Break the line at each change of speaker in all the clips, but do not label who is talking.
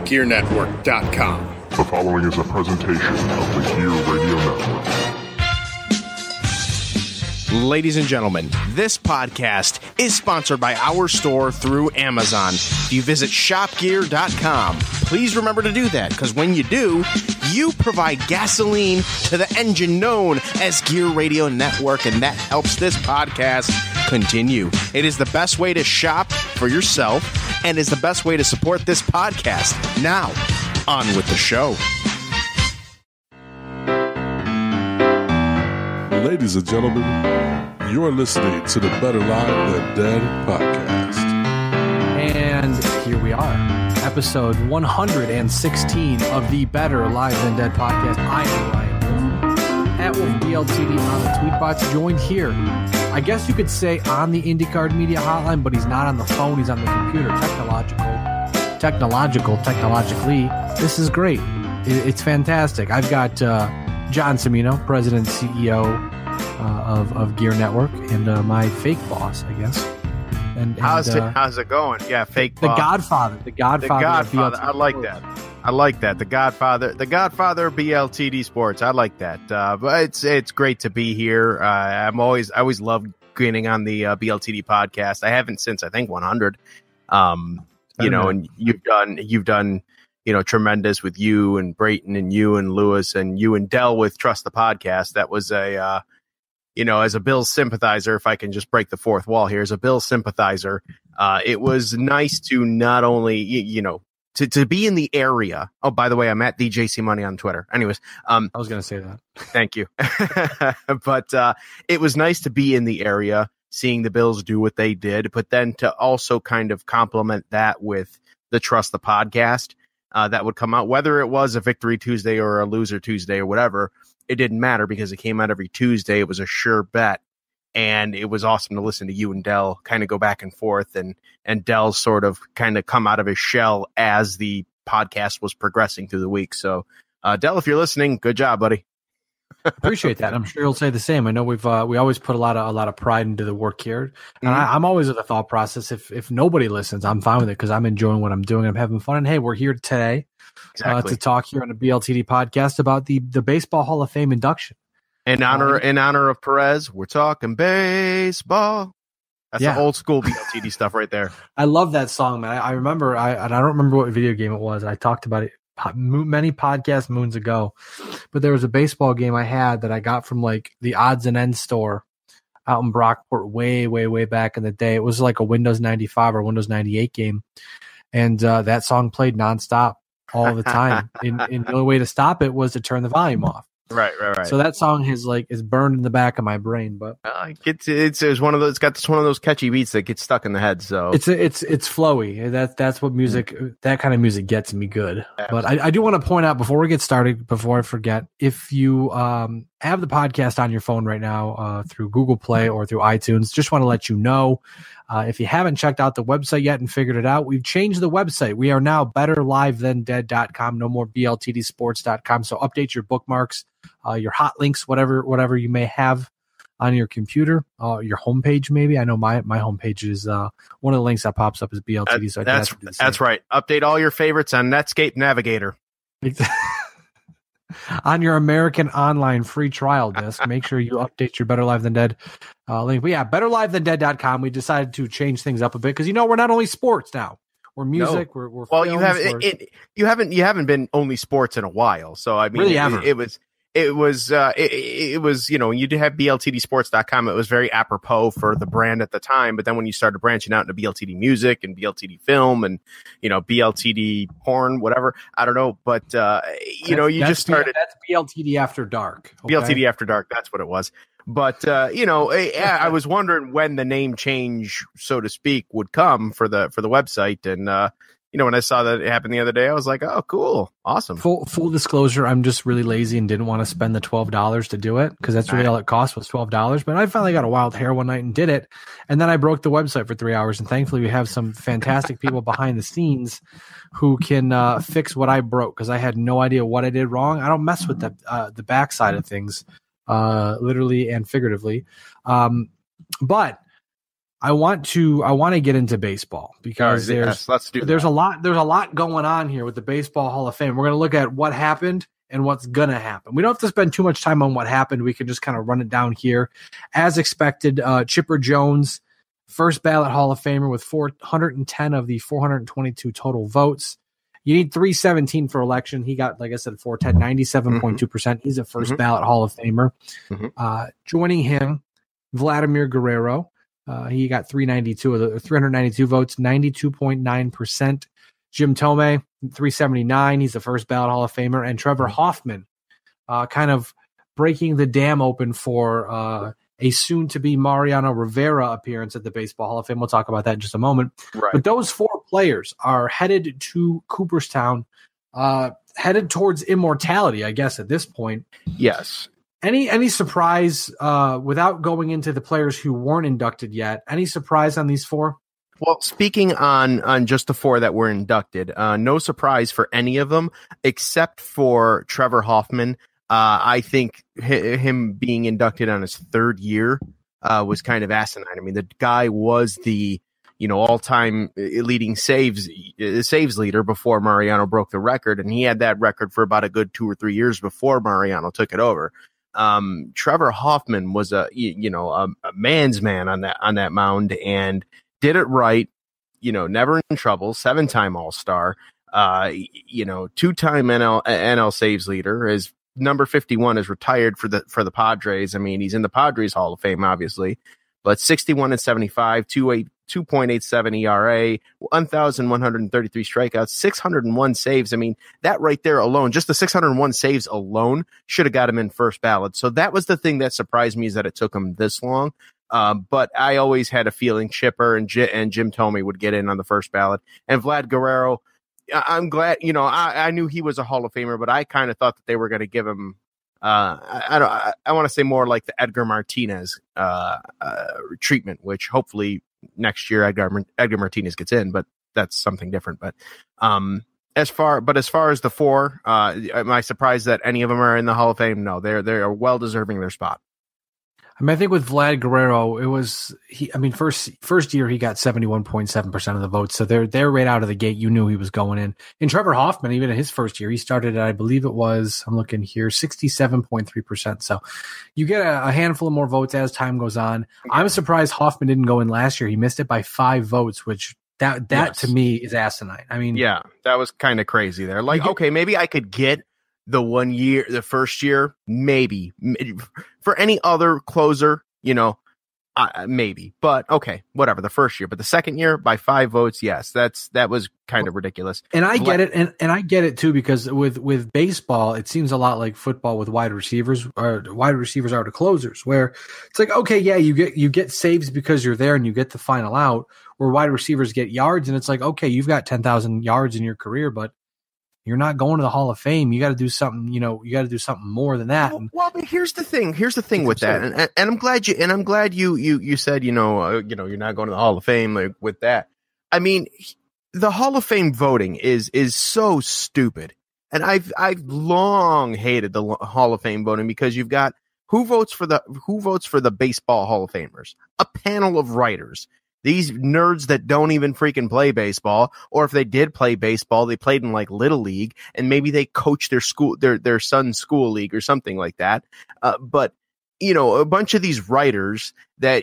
GERENetwork.com.
The following is a presentation of the GERE Radio Network.
Ladies and gentlemen, this podcast is sponsored by our store through Amazon. If you visit shopgear.com, please remember to do that, because when you do, you provide gasoline to the engine known as GERE Radio Network, and that helps this podcast continue. It is the best way to shop for yourself and is the best way to support this podcast. Now, on with the show.
Ladies and gentlemen, you're listening to the Better Live Than Dead podcast.
And here we are, episode 116 of the Better Live Than Dead podcast. I am Ryan Wolfe, at Wolfe BLTD on the tweet box, joined here, I guess you could say, on the IndyCar Media Hotline, but he's not on the phone, he's on the computer. Technologically, this is great. It's fantastic. I've got John Cimino, President and CEO of GERE Network, and my fake boss, I guess. And
how's it going? Yeah, fake boss.
The Godfather.
I like that. The Godfather of BLTD Sports. I like that. But it's great to be here. I always love getting on the BLTD podcast. I haven't since I think 100. And you've done tremendous with you and Brayton and you and Lewis and you and Dell with Trust the Podcast. That was as a Bills sympathizer, if I can just break the fourth wall here, as a Bills sympathizer, it was nice to not only, to be in the area. Oh, by the way, I'm at DJC Money on Twitter. Anyways,
I was going to say that.
Thank you. But it was nice to be in the area, seeing the Bills do what they did, but then to also kind of complement that with the Trust the Podcast that would come out, whether it was a Victory Tuesday or a Loser Tuesday or whatever. It didn't matter because it came out every Tuesday. It was a sure bet. And it was awesome to listen to you and Dell kind of go back and forth, and Dell sort of kind of come out of his shell as the podcast was progressing through the week. So, Dell, if you're listening, good job, buddy.
Appreciate that. I'm sure you'll say the same. I know we always put a lot of pride into the work here, and I'm always with the thought process. If nobody listens, I'm fine with it because I'm enjoying what I'm doing. I'm having fun. And hey, we're here today to talk here on the BLTD podcast about the Baseball Hall of Fame induction. In honor of Perez, we're talking baseball. That's the old school BLTD stuff right there. I love that song, man. I remember. I don't remember what video game it was. I talked about it many podcast moons ago, but there was a baseball game I had that I got from like the odds and ends store out in Brockport way back in the day. It was like a Windows 95 or Windows 98 game, and that song played nonstop all the time. And the only way to stop it was to turn the volume off. Right. So that song is burned in the back of my brain, but
it's one of those. It's got one of those catchy beats that gets stuck in the head. So
it's flowy. That's what music. That kind of music gets me good. Absolutely. But I do want to point out before we get started, before I forget, if you have the podcast on your phone right now through Google Play or through iTunes, just want to let you know. If you haven't checked out the website yet and figured it out, we've changed the website. We are now betterlivethandead.com, no more bltdsports.com. So update your bookmarks, your hot links, whatever you may have on your computer, your homepage maybe. I know my homepage is one of the links that pops up is BLTD. So
that's right. Update all your favorites on Netscape Navigator.
On your American Online free trial disc, make sure you update your Better Live Than Dead link. But yeah, betterlivethandead.com. We decided to change things up a bit because we're not only sports now. We're music. No. We're
well,
films,
you haven't been only sports in a while. So I mean,
really ever.
It was when you did have BLTDsports.com, it was very apropos for the brand at the time. But then when you started branching out into BLTD music and BLTD film and, BLTD porn, whatever, I don't know. But, you just started.
That's BLTD After Dark.
Okay? BLTD After Dark. That's what it was. But, I was wondering when the name change, so to speak, would come for the website. And, when I saw that it happened the other day, I was like, oh, cool. Awesome.
Full disclosure, I'm just really lazy and didn't want to spend the $12 to do it because that's really all it cost was $12. But I finally got a wild hair one night and did it. And then I broke the website for 3 hours. And thankfully, we have some fantastic people behind the scenes who can fix what I broke because I had no idea what I did wrong. I don't mess with the backside of things, literally and figuratively. But I want to get into baseball because
let's do
there's a lot going on here with the Baseball Hall of Fame. We're going to look at what happened and what's going to happen. We don't have to spend too much time on what happened. We can just kind of run it down here. As expected, Chipper Jones, first ballot Hall of Famer with 410 of the 422 total votes. You need 317 for election. He got, like I said, 410, 97.2%. He's a first ballot Hall of Famer. Joining him, Vladimir Guerrero. He got 392 of the 392 votes, 92.9%. Jim Thome, 379. He's the first ballot Hall of Famer. And Trevor Hoffman, kind of breaking the dam open for a soon-to-be Mariano Rivera appearance at the Baseball Hall of Fame. We'll talk about that in just a moment.
Right.
But those four players are headed to Cooperstown, headed towards immortality, I guess, at this point.
Yes.
Any surprise, without going into the players who weren't inducted yet, any surprise on these four?
Well, speaking on just the four that were inducted, no surprise for any of them except for Trevor Hoffman. I think him being inducted on his third year was kind of asinine. I mean, the guy was the all-time leading saves leader before Mariano broke the record, and he had that record for about a good 2 or 3 years before Mariano took it over. Trevor Hoffman was a man's man on that mound and did it right. Never in trouble. 7-time All-Star. 2-time NL saves leader. His number 51 is retired for the Padres. I mean, he's in the Padres Hall of Fame, obviously, but 61 and 75, 2.87 ERA, 1,133 strikeouts, 601 saves. I mean, that right there alone, just the 601 saves alone should have got him in first ballot. So that was the thing that surprised me, is that it took him this long. But I always had a feeling Chipper and Jim Thome would get in on the first ballot. And Vlad Guerrero, I'm glad, I knew he was a Hall of Famer, but I kind of thought that they were going to give him, I want to say more like the Edgar Martinez treatment, which hopefully next year Edgar Martinez gets in, but that's something different. But as far as the four, am I surprised that any of them are in the Hall of Fame? No, they're well deserving their spot.
I mean, I think with Vlad Guerrero, it was first year he got 71.7% of the votes, so they're right out of the gate. You knew he was going in. And Trevor Hoffman, even in his first year, he started at, I believe it was, I'm looking here, 67.3%. So you get a handful of more votes as time goes on. I'm surprised Hoffman didn't go in last year. He missed it by 5 votes, which that yes. To me is asinine. I mean,
yeah, that was kind of crazy there. Like, okay, maybe I could get the first year, maybe for any other closer, maybe, but okay, whatever. The first year, but the second year by 5 votes, yes, that was kind of ridiculous.
And I get it, and I get it too, because with baseball, it seems a lot like football with wide receivers, or wide receivers are the closers, where it's like, okay, yeah, you get saves because you're there and you get the final out, where wide receivers get yards, and it's like, okay, you've got 10,000 yards in your career, but you're not going to the Hall of Fame. You got to do something, you got to do something more than that.
Well, but here's the thing with that. And I'm glad you said, you're not going to the Hall of Fame like with that. I mean, the Hall of Fame voting is so stupid. And I've long hated the Hall of Fame voting, because you've got who votes for the Baseball Hall of Famers, a panel of writers. These nerds that don't even freaking play baseball, or if they did play baseball, they played in like Little League, and maybe they coached their son's school league or something like that. But a bunch of these writers that,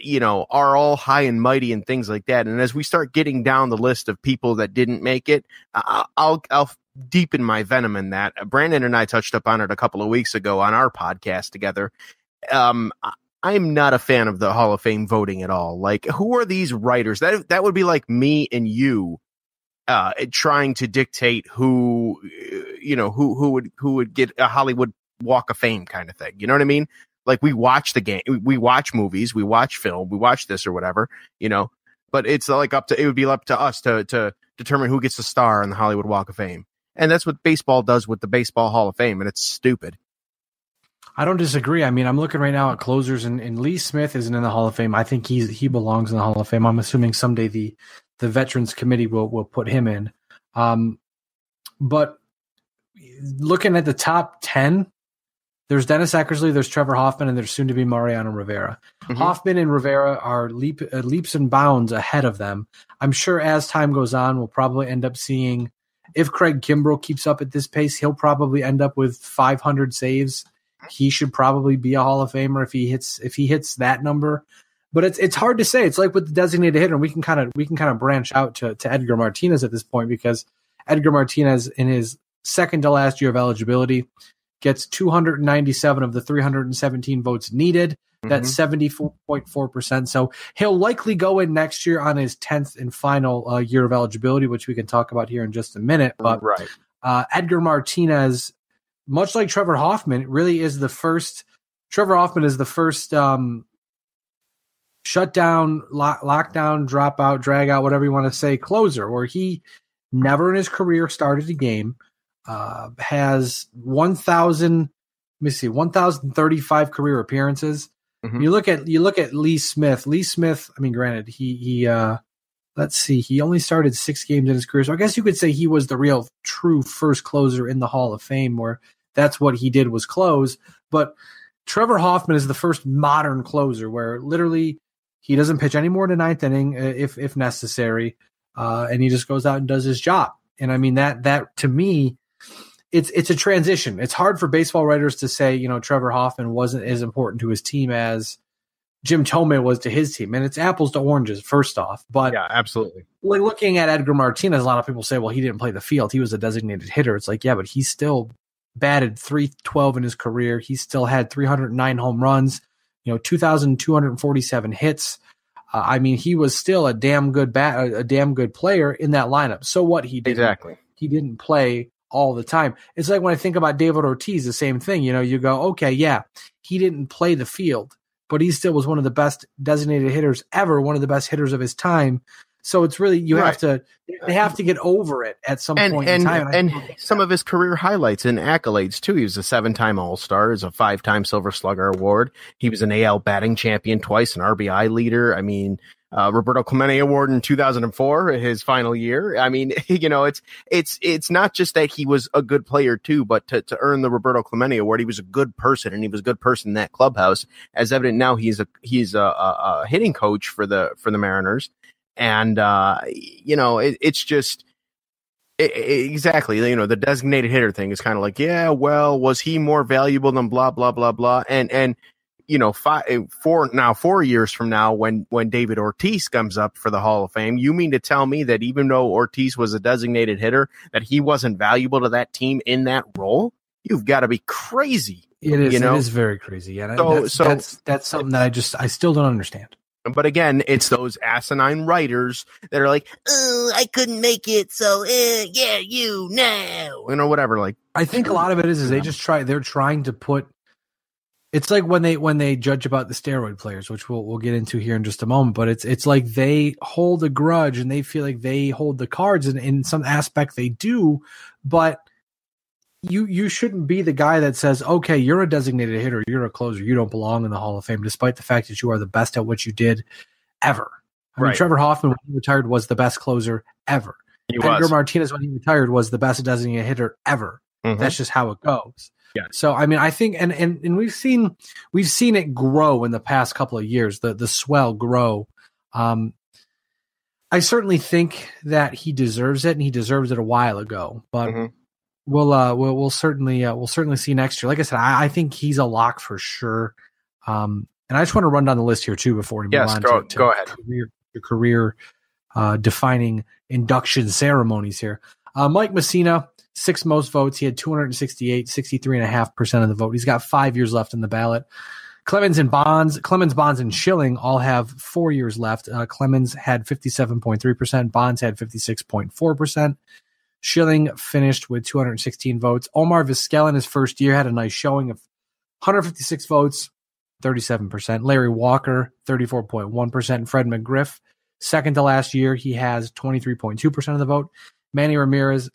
are all high and mighty and things like that. And as we start getting down the list of people that didn't make it, I'll deepen my venom in that. Brandon and I touched up on it a couple of weeks ago on our podcast together. I'm not a fan of the Hall of Fame voting at all. Like, who are these writers? That would be like me and you trying to dictate who would get a Hollywood Walk of Fame kind of thing. You know what I mean? Like, we watch the game, we watch movies, we watch film, we watch this or whatever, but it's like it would be up to us to determine who gets the star on the Hollywood Walk of Fame. And that's what baseball does with the Baseball Hall of Fame. And it's stupid.
I don't disagree. I mean, I'm looking right now at closers, and Lee Smith isn't in the Hall of Fame. I think he belongs in the Hall of Fame. I'm assuming someday the Veterans Committee will put him in. But looking at the top 10, There's Dennis Eckersley, there's Trevor Hoffman, and there's soon to be Mariano Rivera. Mm-hmm. Hoffman and Rivera are leaps and bounds ahead of them. I'm sure as time goes on, we'll probably end up seeing, if Craig Kimbrell keeps up at this pace, he'll probably end up with 500 saves. He should probably be a Hall of Famer if he hits that number. But it's hard to say. It's like with the designated hitter, and we can kind of branch out to Edgar Martinez at this point, because Edgar Martinez in his second to last year of eligibility gets 297 of the 317 votes needed. That's 74.4%. So he'll likely go in next year on his 10th and final year of eligibility, which we can talk about here in just a minute. But Edgar Martinez, much like Trevor Hoffman, really is the first. Trevor Hoffman is the first shutdown, lockdown, dropout, drag out, whatever you want to say, closer, where he never in his career started a game. Has 1,035 career appearances. Mm-hmm. You look at Lee Smith. Lee Smith, I mean, granted, he only started 6 games in his career. So I guess you could say he was the real true first closer in the Hall of Fame, where that's what he did was close. But Trevor Hoffman is the first modern closer where literally he doesn't pitch any more than 9th inning if necessary. And he just goes out and does his job. And I mean, that to me, it's a transition. It's hard for baseball writers to say, Trevor Hoffman wasn't as important to his team as Jim Thome was to his team. And it's apples to oranges, first off. But
yeah, absolutely.
Like looking at Edgar Martinez, a lot of people say, well, he didn't play the field. He was a designated hitter. It's like, yeah, but he still batted .312 in his career. He still had 309 home runs, 2,247 hits. I mean, he was still a damn good player in that lineup. So what he did,
exactly.
He didn't play all the time. It's like when I think about David Ortiz, the same thing. You go, okay, yeah, he didn't play the field, but he still was one of the best designated hitters ever, one of the best hitters of his time. So it's really they have to get over it at some point in time.
And some of his career highlights and accolades too. He was a 7-time All-Star, is a 5-time Silver Slugger Award. He was an AL batting champion twice, an RBI leader. I mean, Roberto Clemente Award in 2004, his final year. I mean, it's not just that he was a good player too, but to earn the Roberto Clemente Award, he was a good person, and he was a good person in that clubhouse. As evident now, he's a hitting coach for the Mariners. And, it's just exactly, the designated hitter thing is kind of like, yeah, well, was he more valuable than blah, blah, blah, blah. And 4 years from now, when David Ortiz comes up for the Hall of Fame, you mean to tell me that even though Ortiz was a designated hitter, that he wasn't valuable to that team in that role? You've got to be crazy.
It is. It is very crazy. Yeah. That's something that I still don't understand.
But again, it's those asinine writers that are like, oh, I couldn't make it, so yeah, you now, whatever. Like,
I think a lot of it is they're trying to put. It's like when they judge about the steroid players, which we'll get into here in just a moment. But it's like they hold a grudge and they feel like they hold the cards, and in some aspect they do, but. You shouldn't be the guy that says, okay, you're a designated hitter, you're a closer, you don't belong in the Hall of Fame, despite the fact that you are the best at what you did ever. I mean, Trevor Hoffman, when he retired, was the best closer ever. Edgar Martinez, when he retired, was the best designated hitter ever. Mm-hmm. That's just how it goes. Yeah. So, I mean, I think, and we've seen it grow in the past couple of years, the swell grow. I certainly think that he deserves it, and he deserves it a while ago, but. Mm-hmm. We'll certainly see next year. Like I said, I think he's a lock for sure. And I just want to run down the list here too before we move on to
go ahead.
Career defining induction ceremonies here. Mike Mussina, 6th most votes. He had 268, 63.5% of the vote. He's got 5 years left in the ballot. Clemens, Bonds, and Schilling all have 4 years left. Clemens had 57.3%. Bonds had 56.4%. Schilling finished with 216 votes. Omar Vizquel in his first year had a nice showing of 156 votes, 37%. Larry Walker, 34.1%. Fred McGriff, second to last year, he has 23.2% of the vote. Manny Ramirez,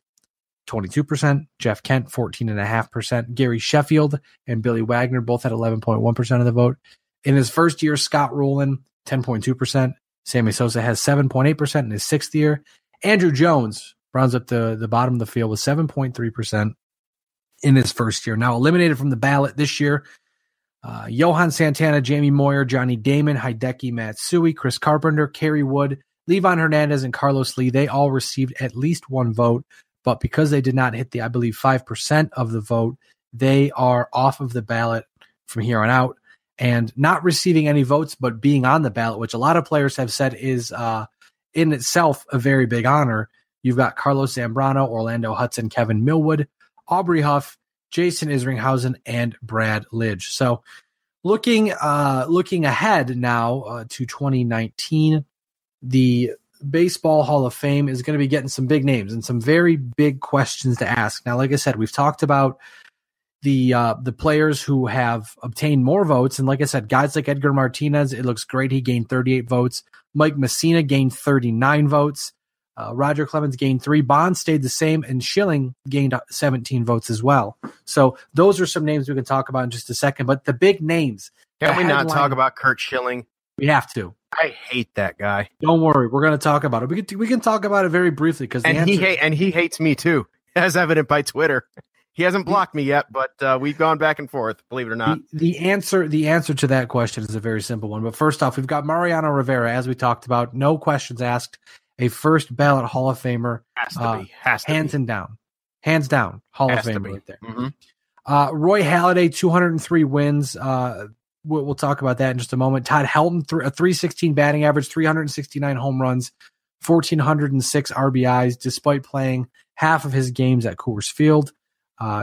22%. Jeff Kent, 14.5%. Gary Sheffield and Billy Wagner both had 11.1% of the vote. In his first year, Scott Rowland, 10.2%. Sammy Sosa has 7.8% in his 6th year. Andrew Jones rounds up the bottom of the field with 7.3%. in his first year. Now eliminated from the ballot this year, Johan Santana, Jamie Moyer, Johnny Damon, Hideki Matsui, Chris Carpenter, Kerry Wood, Levon Hernandez, and Carlos Lee. They all received at least one vote, but because they did not hit the, I believe, 5% of the vote, they are off of the ballot from here on out, and not receiving any votes, but being on the ballot, which a lot of players have said is in itself a very big honor. You've got Carlos Zambrano, Orlando Hudson, Kevin Millwood, Aubrey Huff, Jason Isringhausen, and Brad Lidge. So looking ahead now to 2019, the Baseball Hall of Fame is going to be getting some big names and some very big questions to ask. Now, like I said, we've talked about the players who have obtained more votes. And like I said, guys like Edgar Martinez, it looks great. He gained 38 votes. Mike Mussina gained 39 votes. Roger Clemens gained 3. Bond stayed the same, and Schilling gained 17 votes as well. So those are some names we can talk about in just a second. But the big names.
Can we not talk about Kurt Schilling?
We have to.
I hate that guy.
Don't worry, we're going to talk about it. We can talk about it very briefly because
he hates me too, as evident by Twitter. He hasn't blocked me yet, but we've gone back and forth. Believe it or not.
The answer to that question is a very simple one. But first off, we've got Mariano Rivera, as we talked about. No questions asked. A first ballot Hall of Famer.
Has to be.
Hands down. Hall of Famer right there.
Mm-hmm.
Roy Halladay, 203 wins. We'll talk about that in just a moment. Todd Helton, a 316 batting average, 369 home runs, 1,406 RBIs, despite playing half of his games at Coors Field.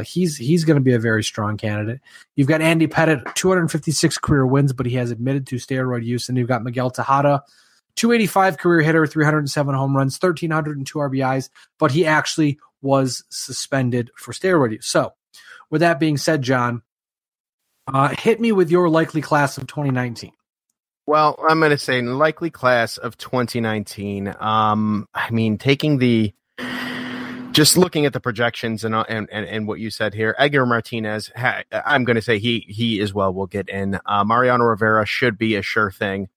He's going to be a very strong candidate. You've got Andy Pettit, 256 career wins, but he has admitted to steroid use. And you've got Miguel Tejada, 285 career hitter, 307 home runs, 1,302 RBIs, but he actually was suspended for steroid use. So with that being said, John, hit me with your likely class of 2019.
Well, I'm going to say likely class of 2019. I mean, just looking at the projections and what you said here, Edgar Martinez, I'm going to say he as well will get in. Mariano Rivera should be a sure thing.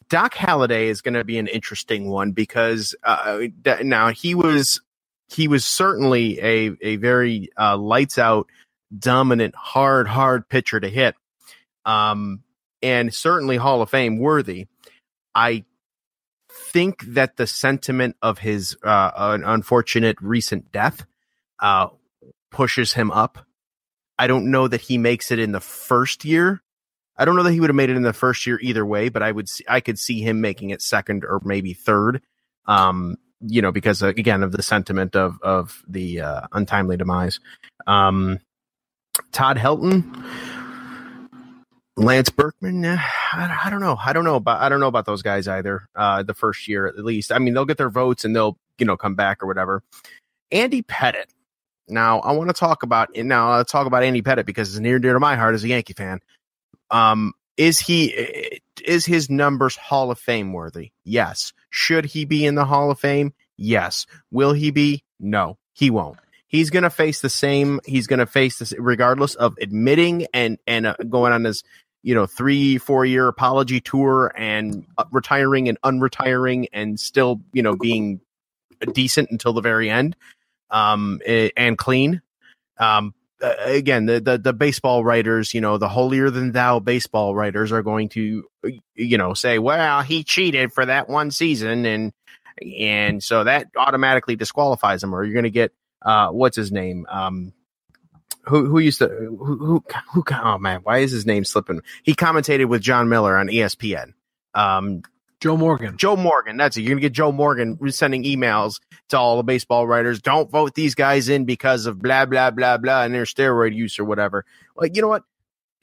Doc Halladay is going to be an interesting one because now he was certainly a very lights out, dominant, hard pitcher to hit, and certainly Hall of Fame worthy. I think that the sentiment of his unfortunate recent death pushes him up. I don't know that he makes it in the first year. I don't know that he would have made it in the first year either way, but I could see him making it second or maybe third. Because again of the sentiment of the untimely demise. Todd Helton, Lance Berkman. I don't know about those guys either. The first year at least. I mean, they'll get their votes and they'll come back or whatever. Andy Pettit. Now I want to talk about Andy Pettit because it's near and dear to my heart as a Yankee fan. Is his numbers Hall of Fame worthy? Yes. Should he be in the Hall of Fame? Yes. Will he be? No, he won't. He's going to face the same. He's going to face this regardless of admitting and going on his 3-4 year apology tour and retiring and unretiring and still being decent until the very end and clean. Again, the baseball writers, the holier than thou baseball writers are going to, say, well, he cheated for that one season. And so that automatically disqualifies him, or you're going to get, what's his name? Who used to, oh man, why is his name slipping? He commentated with John Miller on ESPN.
Joe Morgan. That's it. You're going to get Joe Morgan sending emails to all the baseball writers. Don't vote these guys in because of blah, blah, blah, blah, and their steroid use or whatever. Like, you know what?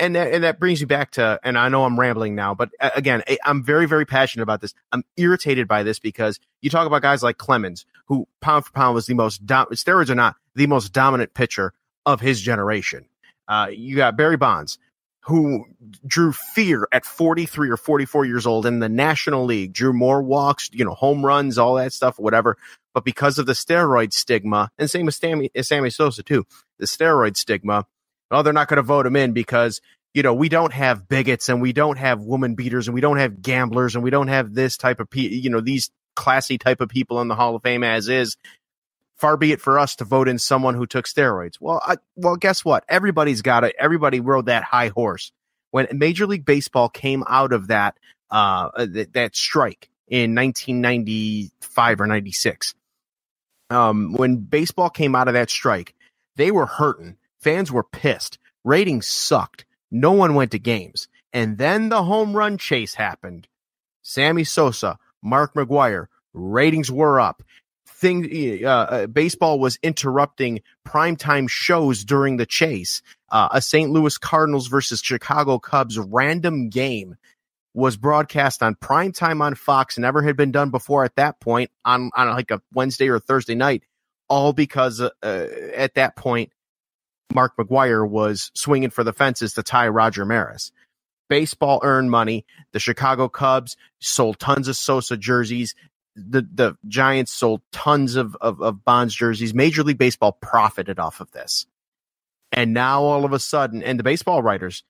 And that brings me back to, and I know I'm rambling now, but again, I'm very, very passionate about this. I'm irritated by this because you talk about guys like Clemens, who pound for pound was the most, steroids are not the most dominant pitcher of his generation. You got Barry Bonds, who drew fear at 43 or 44 years old in the National League, drew more walks, home runs, all that stuff, whatever. But because of the steroid stigma, and same with Sammy Sosa too, the steroid stigma, they're not going to vote him in because, we don't have bigots and we don't have woman beaters and we don't have gamblers and we don't have this type of, these classy type of people in the Hall of Fame as is.
far be it for us to vote in someone who took steroids. Well, guess what? Everybody rode that high horse when Major League Baseball came out of that strike in 1995 or 96. When baseball came out of that strike, they were hurting. Fans were pissed. Ratings sucked. No one went to games. And then the home run chase happened. Sammy Sosa, Mark McGwire, ratings were up. Baseball was interrupting primetime shows during the chase. A St. Louis Cardinals versus Chicago Cubs random game was broadcast on primetime on Fox. Never had been done before at that point on like a Wednesday or Thursday night, all because at that point, Mark McGwire was swinging for the fences to tie Roger Maris. Baseball earned money. The Chicago Cubs sold tons of Sosa jerseys. The Giants sold tons of Bonds jerseys. Major League Baseball profited off of this. And now all of a sudden, and the baseball writers,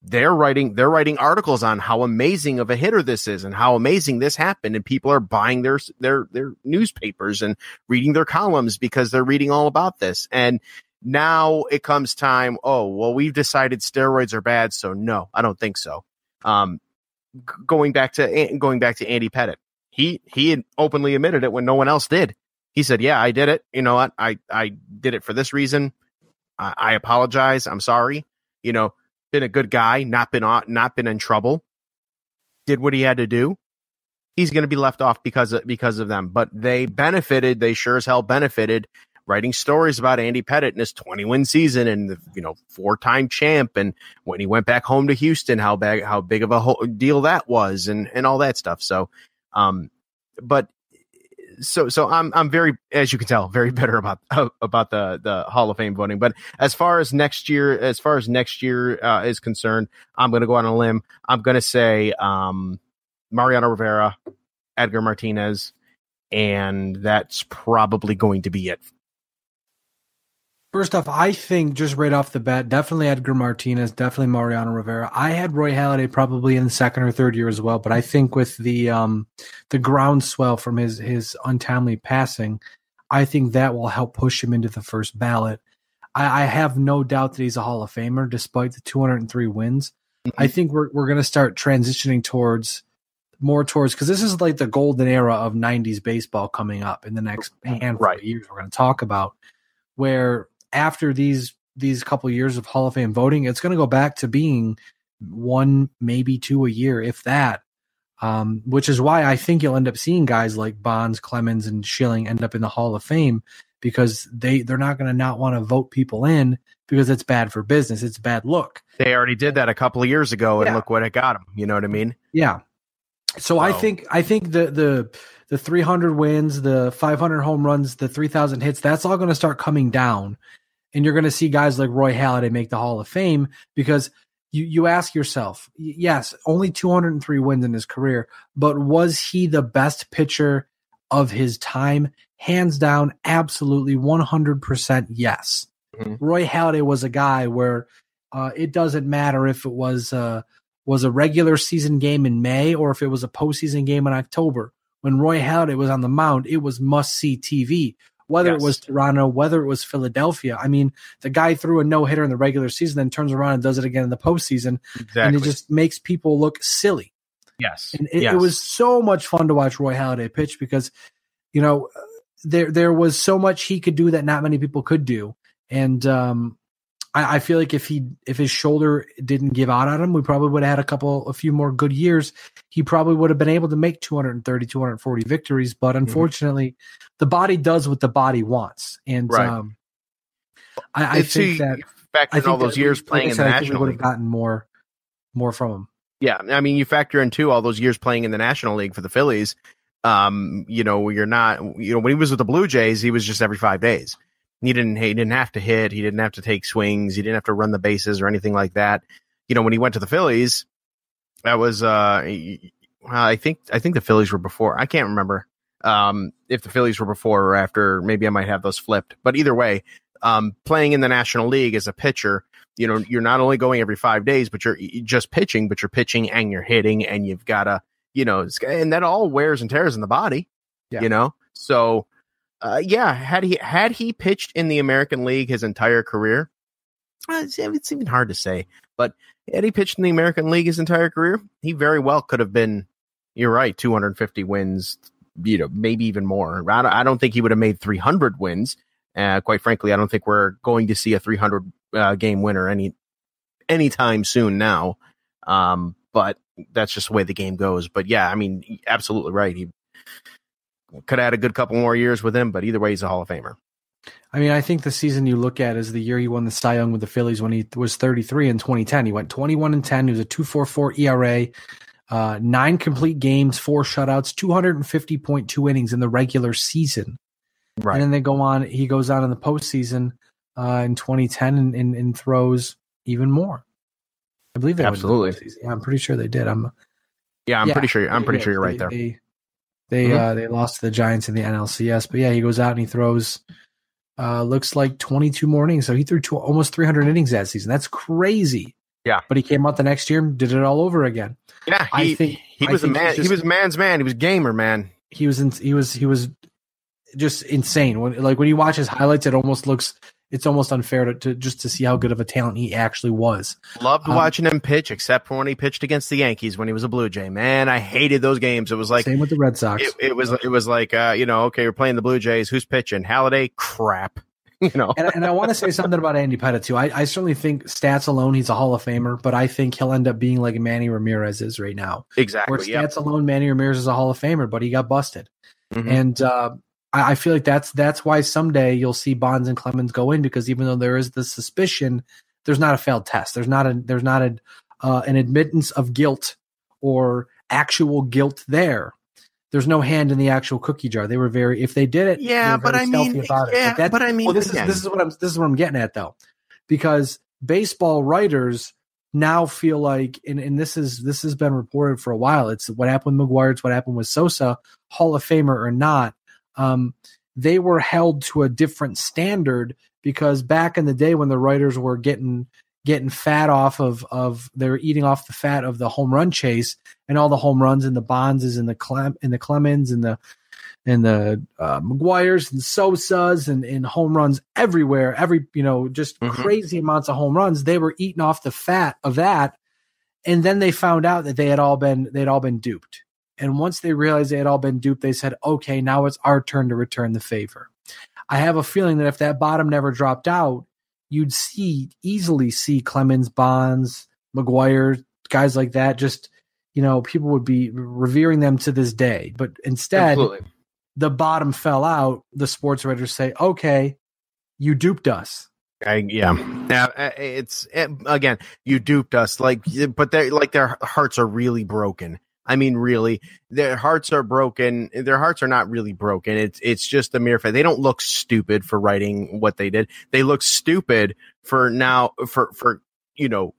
they're writing articles on how amazing of a hitter this is and how amazing this happened. And people are buying their newspapers and reading their columns because they're reading all about this. And now it comes time. Oh, well, we've decided steroids are bad. So no, I don't think so. Going back to Andy Pettitte. He had openly admitted it when no one else did. He said, yeah, I did it. You know what? I did it for this reason. I apologize. I'm sorry. You know, been a good guy, not been in trouble. Did what he had to do. He's going to be left off because of them. But they benefited. They sure as hell benefited writing stories about Andy Pettitte and his 20-win season and the 4-time champ, and when he went back home to Houston, how big of a deal that was, and all that stuff. So, but so I'm very, as you can tell, very bitter about the Hall of Fame voting. But as far as next year is concerned, I'm going to go on a limb. I'm going to say Mariano Rivera, Edgar Martinez, and that's probably going to be it.
First off, I think just right off the bat, definitely Edgar Martinez, definitely Mariano Rivera. I had Roy Halladay probably in the second or third year as well, but I think with the groundswell from his untimely passing, I think that will help push him into the first ballot. I have no doubt that he's a Hall of Famer, despite the 203 wins. Mm-hmm. I think we're going to start transitioning towards because this is like the golden era of 90s baseball coming up in the next handful of years we're going to talk about, where after these couple of years of Hall of Fame voting, it's going to go back to being one, maybe two a year, if that, which is why I think you'll end up seeing guys like Bonds, Clemens, and Schilling end up in the Hall of Fame, because they're not going to not want to vote people in because it's bad for business. It's a bad look.
They already did that a couple of years ago, and look what it got them. You know what I mean?
Yeah. So I think the 300 wins, the 500 home runs, the 3,000 hits, that's all going to start coming down. And you're going to see guys like Roy Halladay make the Hall of Fame, because you ask yourself, yes, only 203 wins in his career, but was he the best pitcher of his time? Hands down, absolutely, 100% yes. Mm-hmm. Roy Halladay was a guy where it doesn't matter if it was a regular season game in May or if it was a postseason game in October. When Roy Halladay was on the mound, it was must-see TV. Whether it was Toronto, whether it was Philadelphia. I mean, the guy threw a no-hitter in the regular season, then turns around and does it again in the postseason. Exactly. And it just makes people look silly.
Yes.
And it was so much fun to watch Roy Halladay pitch, because, there was so much he could do that not many people could do. And I feel like if his shoulder didn't give out on him, we probably would have had a few more good years. He probably would have been able to make 230, 240 victories. But unfortunately, the body does what the body wants. And I think that
factor in all those years playing in the National League,
would have gotten more from him.
Yeah, I mean, you factor in too all those years playing in the National League for the Phillies. You're not. When he was with the Blue Jays, he was just every 5 days. He didn't have to hit. He didn't have to take swings. He didn't have to run the bases or anything like that. When he went to the Phillies, that was I think the Phillies were before. I can't remember if the Phillies were before or after. Maybe I might have those flipped. But either way, playing in the National League as a pitcher, you're not only going every 5 days, but you're just pitching, but you're pitching and you're hitting, and you've got to, and that all wears and tears in the body. Yeah. So. Yeah, had he pitched in the American League his entire career, it's even hard to say. But had he pitched in the American League his entire career, he very well could have been. You're right, 250 wins. Maybe even more. I don't think he would have made 300 wins. Quite frankly, I don't think we're going to see a 300 game winner anytime soon now. But that's just the way the game goes. But yeah, I mean, absolutely right. He could have had a good couple more years with him, but either way, he's a Hall of Famer.
I mean, I think the season you look at is the year he won the Cy Young with the Phillies when he was 33 in 2010. He went 21-10. He was a 2.44 ERA, 9 complete games, 4 shutouts, 250.2 innings in the regular season. Right. And then he goes on in the postseason in 2010 and throws even more. I believe they
absolutely.
Yeah, I'm pretty sure they did. I'm
pretty sure. I'm pretty sure you're right there.
They lost to the Giants in the NLCS, but yeah, he goes out and he throws. Looks like 22 more innings, so he threw almost 300 innings that season. That's crazy. Yeah, but he came out the next year and did it all over again.
Yeah, he was a man. He was a man's man. He was a gamer, man.
He was just insane. When you watch his highlights, it's almost unfair to see how good of a talent he actually was.
Loved watching him pitch, except for when he pitched against the Yankees when he was a Blue Jay. Man, I hated those games. It was like
same with the Red Sox.
It was like okay, we're playing the Blue Jays. Who's pitching? Halladay? Crap.
And I want to say something about Andy Pettitte too. I certainly think stats alone, he's a Hall of Famer, but I think he'll end up being like Manny Ramirez is right now.
Exactly.
Where stats alone, Manny Ramirez is a Hall of Famer, but he got busted. Mm-hmm. And I feel like that's why someday you'll see Bonds and Clemens go in, because even though there is the suspicion, there's not a failed test. There's not an admittance of guilt or actual guilt there. There's no hand in the actual cookie jar. They were if they did it,
but I mean, this
is what I'm getting at though, because baseball writers now feel like, and this has been reported for a while. It's what happened with McGwire. It's what happened with Sosa, Hall of Famer or not. They were held to a different standard because back in the day when the writers were getting fat off of they were eating off the fat of the home run chase and all the home runs and the Bonds and the Clemens and the McGuires and Sosas and home runs everywhere, crazy amounts of home runs. They were eating off the fat of that. And then they found out that they'd all been duped. And once they realized they had all been duped, they said, okay, now it's our turn to return the favor. I have a feeling that if that bottom never dropped out, you'd easily see Clemens, Bonds, McGwire, guys like that. Just, people would be revering them to this day. But instead, the bottom fell out. The sports writers say, okay, you duped us.
It's again, you duped us. But their hearts are really broken. I mean, really, their hearts are broken. Their hearts are not really broken. It's just a mere fact. They don't look stupid for writing what they did. They look stupid for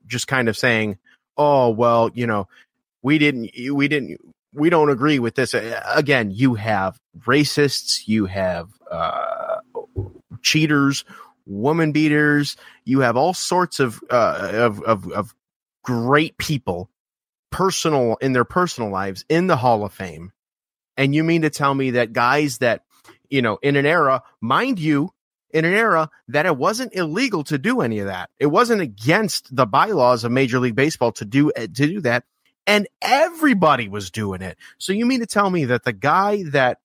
just kind of saying, oh, well, we don't agree with this. Again, you have racists, you have cheaters, woman beaters, you have all sorts of great people in their personal lives in the Hall of Fame. And you mean to tell me that guys that, in an era, mind you, in an era that it wasn't illegal to do any of that. It wasn't against the bylaws of Major League Baseball to do that. And everybody was doing it. So you mean to tell me that the guy that,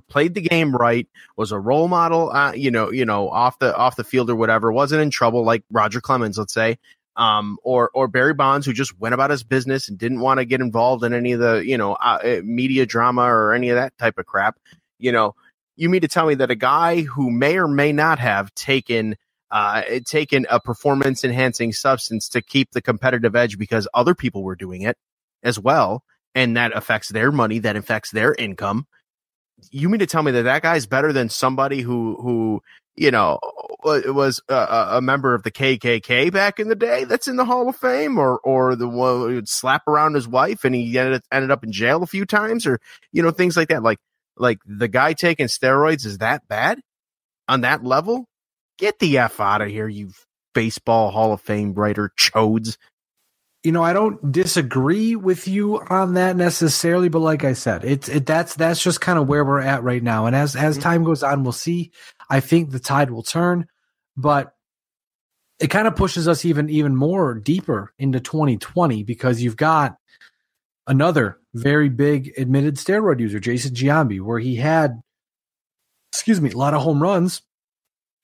played the game right, was a role model, off the field or whatever, wasn't in trouble like Roger Clemens, let's say, or Barry Bonds, who just went about his business and didn't want to get involved in any of the, media drama or any of that type of crap. You mean to tell me that a guy who may or may not have taken a performance enhancing substance to keep the competitive edge because other people were doing it as well, and that affects their money, that affects their income. You mean to tell me that guy's better than somebody who was a member of the KKK back in the day that's in the Hall of Fame, or the one who would slap around his wife and he ended up in jail a few times, or, things like that. Like the guy taking steroids is that bad on that level? Get the F out of here, you baseball Hall of Fame writer chodes.
I don't disagree with you on that necessarily, but like I said, that's just kind of where we're at right now. And as time goes on, we'll see. I think the tide will turn, but it kind of pushes us even more deeper into 2020 because you've got another very big admitted steroid user, Jason Giambi, where he had, a lot of home runs,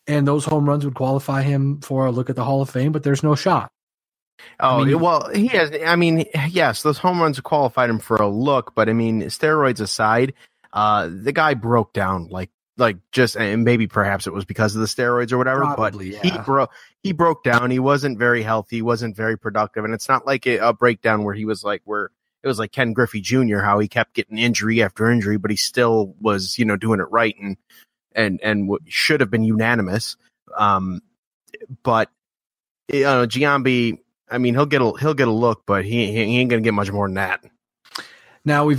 and those home runs would qualify him for a look at the Hall of Fame, but there's no shot.
Well, he has. Yes, those home runs qualified him for a look, but steroids aside, the guy broke down and maybe perhaps it was because of the steroids or whatever.
Probably,
but
yeah.
he broke down. He wasn't very healthy. He wasn't very productive, and it's not like a breakdown where he was where it was like Ken Griffey Jr., how he kept getting injury after injury, but he still was doing it right and should have been unanimous. But Giambi. He'll get a look, but he ain't gonna get much more than that.
Now we've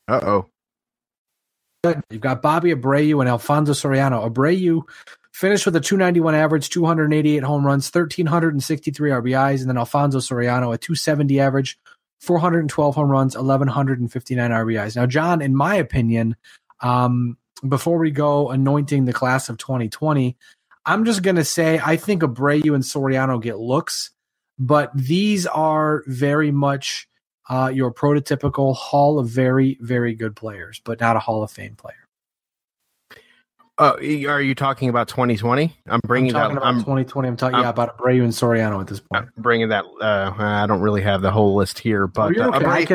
got.
You've got Bobby Abreu and Alfonso Soriano. Abreu finished with a 291 average, 288 home runs, 1,363 RBIs, and then Alfonso Soriano a 270 average, 412 home runs, 1,159 RBIs. Now, John, in my opinion, before we go anointing the class of 2020. I'm just going to say I think Abreu and Soriano get looks, but these are very much your prototypical Hall of very, very good players, but not a Hall of Fame player.
Are you talking about 2020? I'm talking
about 2020. I'm talking about Abreu and Soriano at this point.
I'm bringing that. I don't really have the whole list here, but
okay.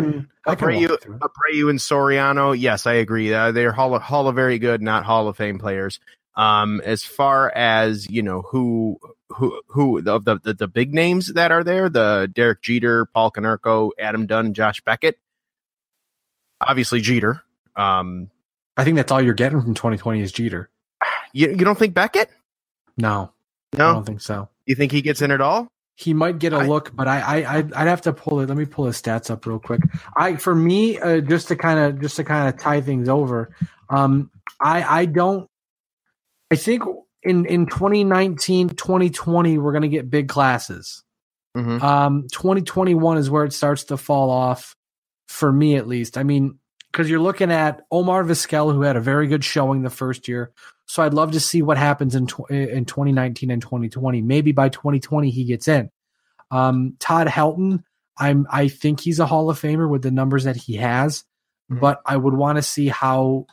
Abreu
and Soriano. Yes, I agree. They're Hall of very good, not Hall of Fame players. As far as who the big names that are there, the Derek Jeter, Paul Konerko, Adam Dunn, Josh Beckett, obviously Jeter.
I think that's all you're getting from 2020 is Jeter.
You don't think Beckett?
No, I don't think so.
You think he gets in at all? He
might get a look, but I'd have to pull it. Let me pull his stats up real quick. For me, just to kind of tie things over. I think in 2019, 2020, we're going to get big classes.
Mm-hmm.
2021 is where it starts to fall off, for me at least. Because you're looking at Omar Vizquel, who had a very good showing the first year. So I'd love to see what happens in 2019 and 2020. Maybe by 2020 he gets in. Todd Helton, I think he's a Hall of Famer with the numbers that he has, but I would want to see how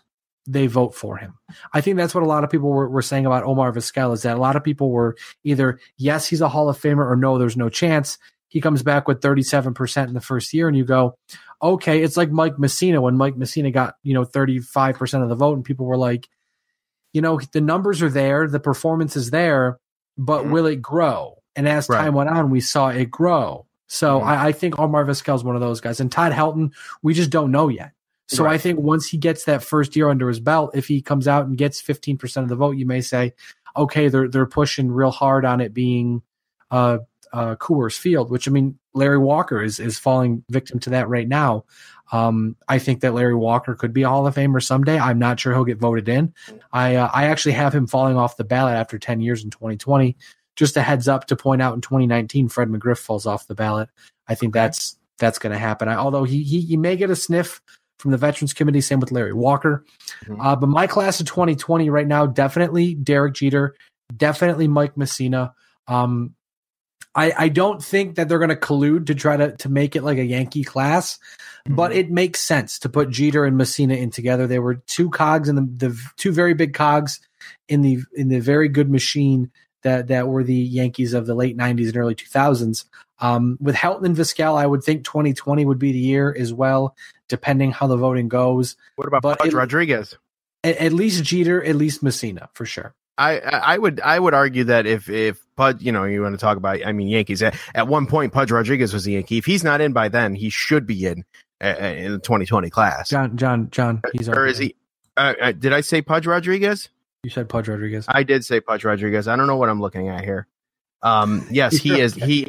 they vote for him. I think that's what a lot of people were saying about Omar Vizquel, is that a lot of people were either, yes, he's a Hall of Famer, or no, there's no chance. He comes back with 37% in the first year, and you go, okay, it's like Mike Mussina, when Mike Mussina got 35% of the vote, and people were like, the numbers are there, the performance is there, but will it grow? And as time went on, we saw it grow. So I think Omar Vizquel is one of those guys. And Todd Helton, we just don't know yet. So I think once he gets that first year under his belt, if he comes out and gets 15% of the vote, you may say, okay, they're pushing real hard on it being Coors Field, which, Larry Walker is falling victim to that right now. I think that Larry Walker could be a Hall of Famer someday. I'm not sure he'll get voted in. I actually have him falling off the ballot after 10 years in 2020. Just a heads up to point out, in 2019, Fred McGriff falls off the ballot. I think that's going to happen. Although he may get a sniff from the Veterans Committee, same with Larry Walker. But my class of 2020 right now, definitely Derek Jeter, definitely Mike Mussina. I don't think that they're going to collude to try to make it like a Yankee class, but it makes sense to put Jeter and Mussina in together. They were two cogs in the two very big cogs in the very good machine that were the Yankees of the late 90s and early 2000s. With Helton and Vizquel, I would think 2020 would be the year as well, depending how the voting goes.
What about Pudge Rodriguez?
At least Jeter, at least Mussina, for sure.
I would argue that if Pudge, you want to talk about, Yankees, at one point Pudge Rodriguez was a Yankee. If he's not in by then, he should be in the 2020 class.
John, he's
or is he? Did I say Pudge Rodriguez?
You said Pudge Rodriguez.
I did say Pudge Rodriguez. I don't know what I'm looking at here. Yes, he is. He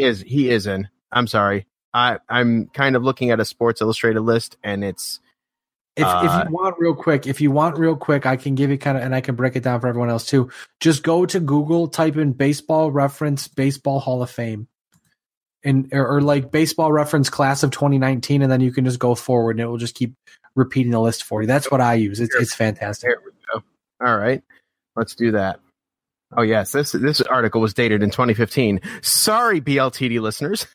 is in. I'm sorry. I'm kind of looking at a Sports Illustrated list, and it's
If you want real quick, I can give you kind of, and I can break it down for everyone else too. Just go to Google, type in Baseball Reference Baseball Hall of Fame, or like Baseball Reference Class of 2019, and then you can just go forward, and it will just keep repeating the list for you. That's what I use. It's fantastic.
There we go. All right, let's do that. Oh yes, this article was dated in 2015. Sorry, BLTD listeners.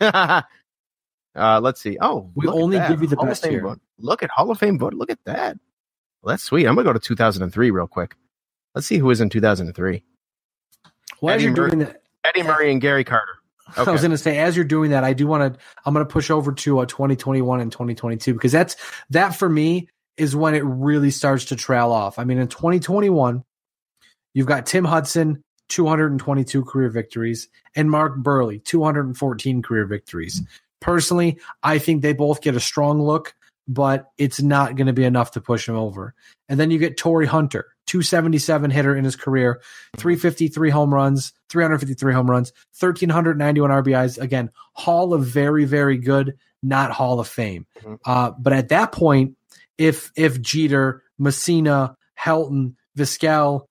Let's see. Oh,
we only give you the
Hall
best here.
Vote. Look at Hall of Fame vote. Look at that. Well, that's sweet. I'm gonna go to 2003 real quick. Let's see who is in 2003.
Well, as you're doing that,
Eddie Murray and Gary Carter. Okay.
I was going to say, as you're doing that, I'm going to push over to 2021 and 2022, because that for me is when it really starts to trail off. I mean, in 2021, you've got Tim Hudson, 222 career victories, and Mark Burley, 214 career victories. Personally, I think they both get a strong look, but it's not going to be enough to push him over. And then you get Torrey Hunter, 277 hitter in his career, 353 home runs, 353 home runs, 1,391 RBIs. Again, Hall of very, very good, not Hall of Fame. But at that point, if Jeter, Mussina, Helton, Vizquel,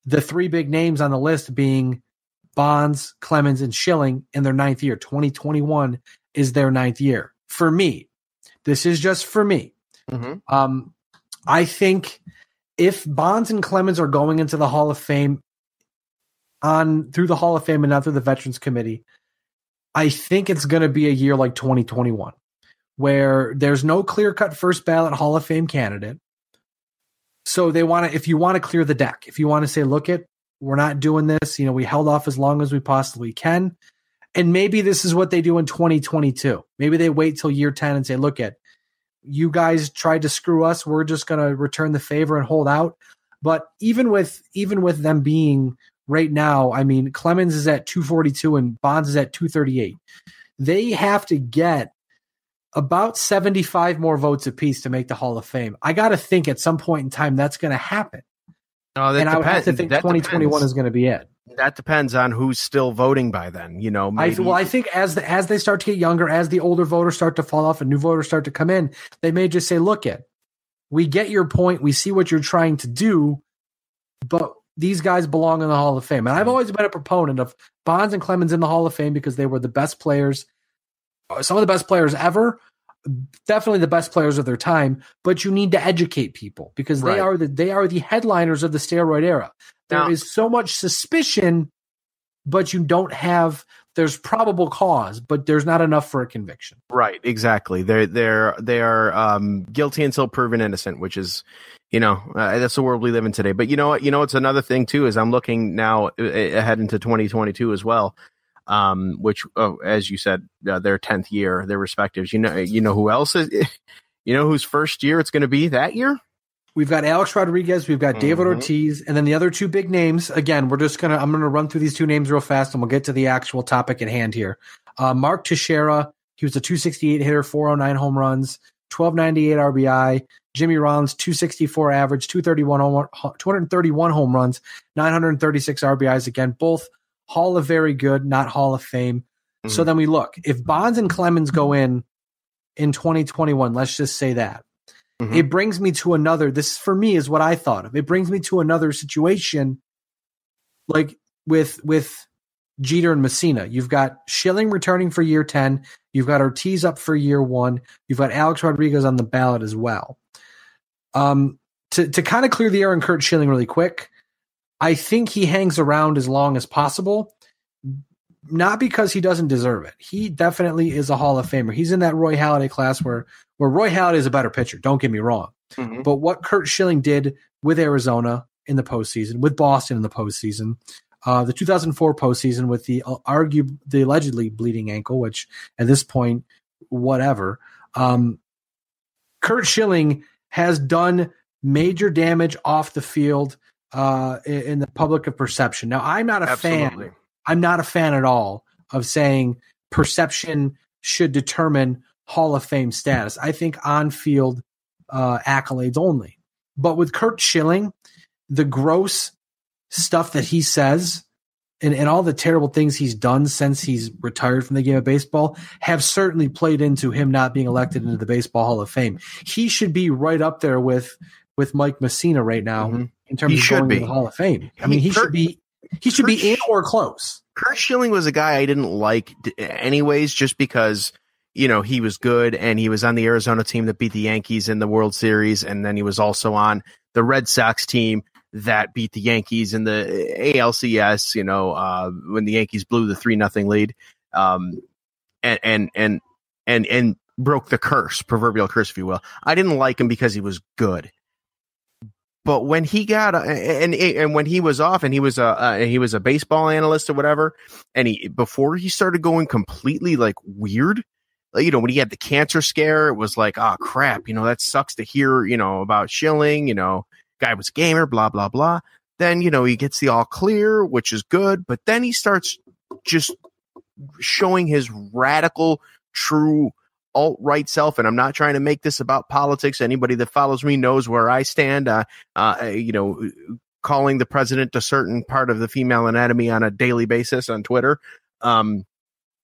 the three big names on the list being Bonds, Clemens, and Schilling in their ninth year. 2021 is their ninth year. For me, this is just for me. I think if Bonds and Clemens are going into the Hall of Fame through the Hall of Fame and not through the Veterans Committee, I think it's going to be a year like 2021, where there's no clear-cut first ballot Hall of Fame candidate. So they want to, if you want to clear the deck, if you want to say, look we're not doing this, we held off as long as we possibly can. And maybe this is what they do in 2022. Maybe they wait till year 10 and say, look you guys tried to screw us. We're just going to return the favor and hold out. But even with them being right now, I mean, Clemens is at 242 and Bonds is at 238. They have to get about 75 more votes apiece to make the Hall of Fame. I got to think at some point in time that's going to happen. And I would have to think 2021 is going to be it.
That depends on who's still voting by then. Maybe.
I think as they start to get younger, as the older voters start to fall off and new voters start to come in, they may just say, look we get your point. We see what you're trying to do, but these guys belong in the Hall of Fame. And I've always been a proponent of Bonds and Clemens in the Hall of Fame because they were the best players, some of the best players ever, definitely the best players of their time, but you need to educate people because they are the headliners of the steroid era. There is so much suspicion, but you don't have. There's probable cause, but there's not enough for a conviction.
Right, exactly. They are guilty until proven innocent, which is, that's the world we live in today. But you know what? It's another thing too is I'm looking now ahead into 2022 as well. Which, as you said, their 10th year, their respectives. You know who else is? Whose first year it's going to be that year?
We've got Alex Rodriguez, we've got David Ortiz, and then the other two big names. Again, I'm going to run through these two names real fast, and we'll get to the actual topic at hand here. Mark Teixeira, he was a 268 hitter, 409 home runs, 1298 RBI. Jimmy Rollins, 264 average, 231 home runs, 936 RBIs. Again, both Hall of Very Good, not Hall of Fame. So then we look. If Bonds and Clemens go in 2021, let's just say that. It brings me to another. This, for me, is what I thought of. It brings me to another situation like with Jeter and Mussina. You've got Schilling returning for year 10. You've got Ortiz up for year 1. You've got Alex Rodriguez on the ballot as well. To kind of clear the air on Curt Schilling really quick, I think he hangs around as long as possible, not because he doesn't deserve it. He definitely is a Hall of Famer. He's in that Roy Halladay class where Roy Halladay is a better pitcher. Don't get me wrong. But what Curt Schilling did with Arizona in the postseason, with Boston in the postseason, the 2004 postseason with the allegedly bleeding ankle, which at this point, whatever. Curt Schilling has done major damage off the field in the public of perception. Now, I'm not a fan. I'm not a fan at all of saying perception should determine Hall of Fame status. I think on-field accolades only. But with Curt Schilling, the gross stuff that he says and all the terrible things he's done since he's retired from the game of baseball have certainly played into him not being elected into the Baseball Hall of Fame. He should be right up there with Mike Mussina right now in terms of going to the Hall of Fame. I mean, he should be in or close.
Curt Schilling was a guy I didn't like anyways, just because, you know, he was good and he was on the Arizona team that beat the Yankees in the World Series. And then he was also on the Red Sox team that beat the Yankees in the ALCS, you know, when the Yankees blew the 3-0 lead, and broke the proverbial curse, if you will. I didn't like him because he was good. But when he got and when he was off and he was a baseball analyst or whatever, and before he started going completely like weird, you know, when he had the cancer scare, it was like, oh crap, you know, that sucks to hear, you know, about Schilling, you know, guy was a gamer, blah blah blah. Then, you know, he gets the all clear, which is good, but then he starts just showing his radical, true alt-right self, and I'm not trying to make this about politics. Anybody that follows me knows where I stand. You know, calling the president a certain part of the female anatomy on a daily basis on Twitter.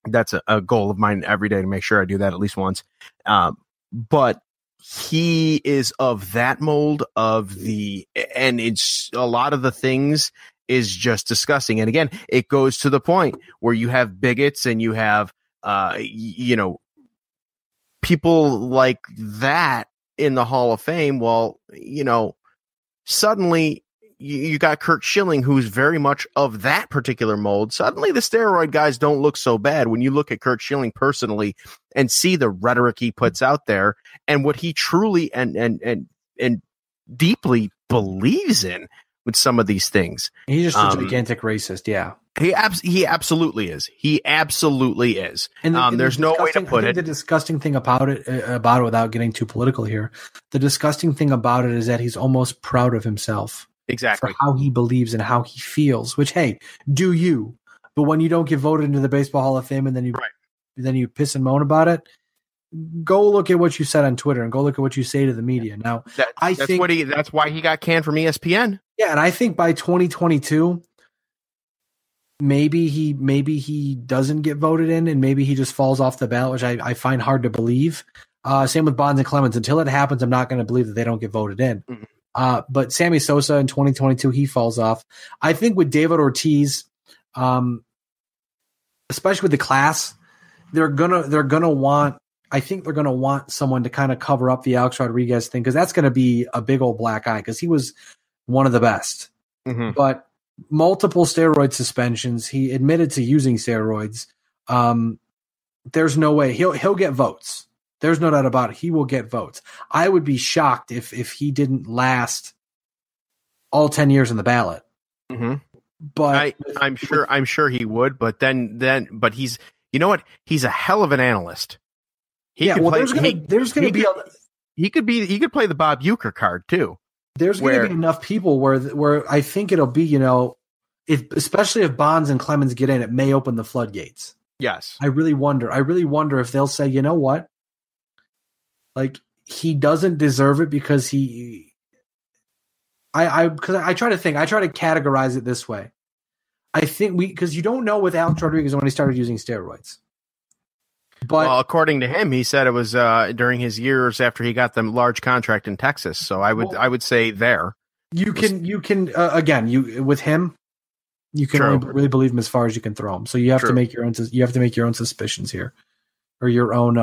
That's a goal of mine every day to make sure I do that at least once. But he is of that mold and it's a lot of the things is just disgusting. And again, it goes to the point where you have bigots and you have, you know, people like that in the Hall of Fame. Well, you know, suddenly you got Curt Schilling, who's very much of that particular mold. Suddenly the steroid guys don't look so bad when you look at Curt Schilling personally and see the rhetoric he puts out there and what he truly and deeply believes in with some of these things.
He's just a gigantic racist. Yeah.
He absolutely is. He absolutely is. And there's no way to put it.
The disgusting thing about it, without getting too political here, the disgusting thing about it is that he's almost proud of himself.
Exactly.
For how he believes and how he feels, which, hey, do you. But when you don't get voted into the Baseball Hall of Fame and then you piss and moan about it, go look at what you said on Twitter and go look at what you say to the media. Now,
that's why he got canned from ESPN.
Yeah, and I think by 2022, maybe he doesn't get voted in, and maybe he just falls off the ballot, which I find hard to believe. Same with Bonds and Clemens. Until it happens, I'm not going to believe that they don't get voted in. Mm-hmm. But Sammy Sosa in 2022, he falls off. I think with David Ortiz, especially with the class, they're gonna want. I think they're gonna want someone to kind of cover up the Alex Rodriguez thing, because that's going to be a big old black eye, because he was one of the best. Mm-hmm. But multiple steroid suspensions. He admitted to using steroids. There's no way he'll get votes. There's no doubt about it. He will get votes. I would be shocked if he didn't last all 10 years on the ballot.
Mm-hmm. But I'm sure he would. But but he's, you know what? He's a hell of an analyst. He could play the Bob Uecker card too.
There's going to be enough people where I think it'll be, you know, especially if Bonds and Clemens get in, it may open the floodgates.
Yes.
I really wonder if they'll say, you know what? Like, he doesn't deserve it because I try to categorize it this way. I think because you don't know with Alex Rodriguez when he started using steroids. But
according to him, he said it was during his years after he got the large contract in Texas. So I would say there. You can again with him, you can only really believe him as far as you can throw him. So you have to make your own suspicions here, or your own.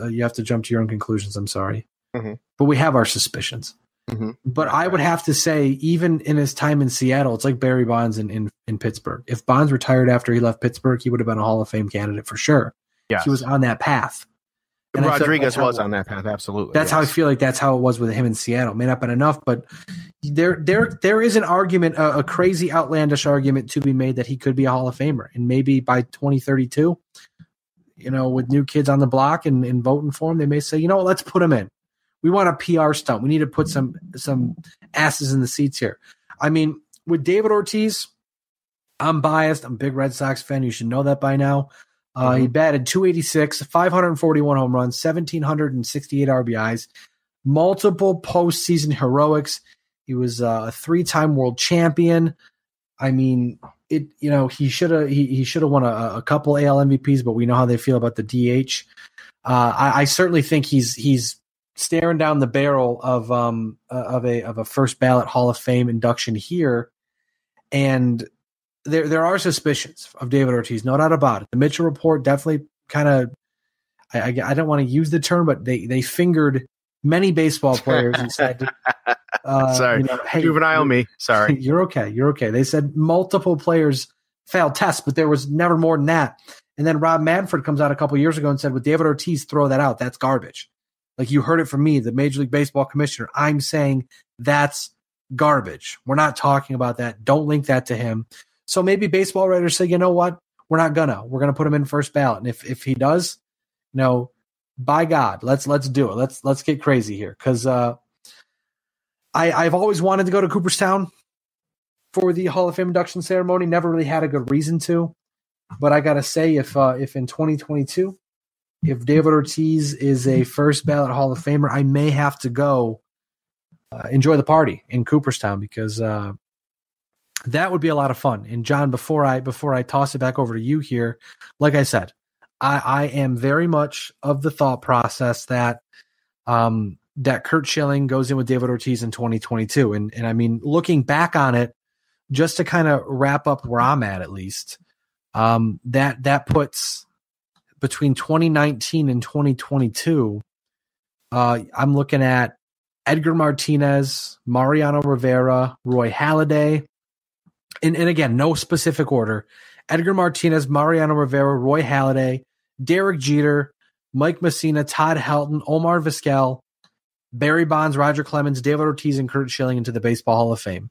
You have to jump to your own conclusions. I'm sorry, but we have our suspicions. Mm-hmm. But I would have to say, even in his time in Seattle, it's like Barry Bonds in Pittsburgh. If Bonds retired after he left Pittsburgh, he would have been a Hall of Fame candidate for sure. Yes. He was on that path. And Rodriguez was on that path, absolutely.
That's how I feel like that's how it was with him in Seattle. May not have been enough, but there is an argument, a crazy, outlandish argument to be made that he could be a Hall of Famer. And maybe by 2032, you know, with new kids on the block and voting for him, they may say, you know what, let's put him in. We want a PR stunt. We need to put some asses in the seats here. I mean, with David Ortiz, I'm biased. I'm a big Red Sox fan. You should know that by now. He batted .286, 541 home runs, 1,768 RBIs, multiple postseason heroics. He was a 3-time world champion. I mean, he should have won a couple AL MVPs, but we know how they feel about the DH. I certainly think he's staring down the barrel of a first ballot Hall of Fame induction here, and there are suspicions of David Ortiz, no doubt about it. The Mitchell report definitely kind of, I don't want to use the term, but they fingered many baseball players and said,
sorry,
hey,
juvenile me. Sorry,
you're okay. They said multiple players failed tests, but there was never more than that. And then Rob Manfred comes out a couple years ago and said, with David Ortiz, throw that out. That's garbage. Like, you heard it from me, the Major League Baseball commissioner. I'm saying that's garbage. We're not talking about that. Don't link that to him. So maybe baseball writers say, you know what? We're going to put him in first ballot. And if he does, by God, let's do it. Let's get crazy here. Cause, I've always wanted to go to Cooperstown for the Hall of Fame induction ceremony. Never really had a good reason to, but I got to say, if in 2022, if David Ortiz is a first ballot Hall of Famer, I may have to go enjoy the party in Cooperstown, because that would be a lot of fun. And John, before I toss it back over to you here, like I said, I am very much of the thought process that that Curt Schilling goes in with David Ortiz in 2022. And I mean, looking back on it, just to kind of wrap up where I'm at least, that puts between 2019 and 2022, I'm looking at Edgar Martinez, Mariano Rivera, Roy Halladay, and again, no specific order. Edgar Martinez, Mariano Rivera, Roy Halladay, Derek Jeter, Mike Mussina, Todd Helton, Omar Vizquel, Barry Bonds, Roger Clemens, David Ortiz, and Curt Schilling into the Baseball Hall of Fame.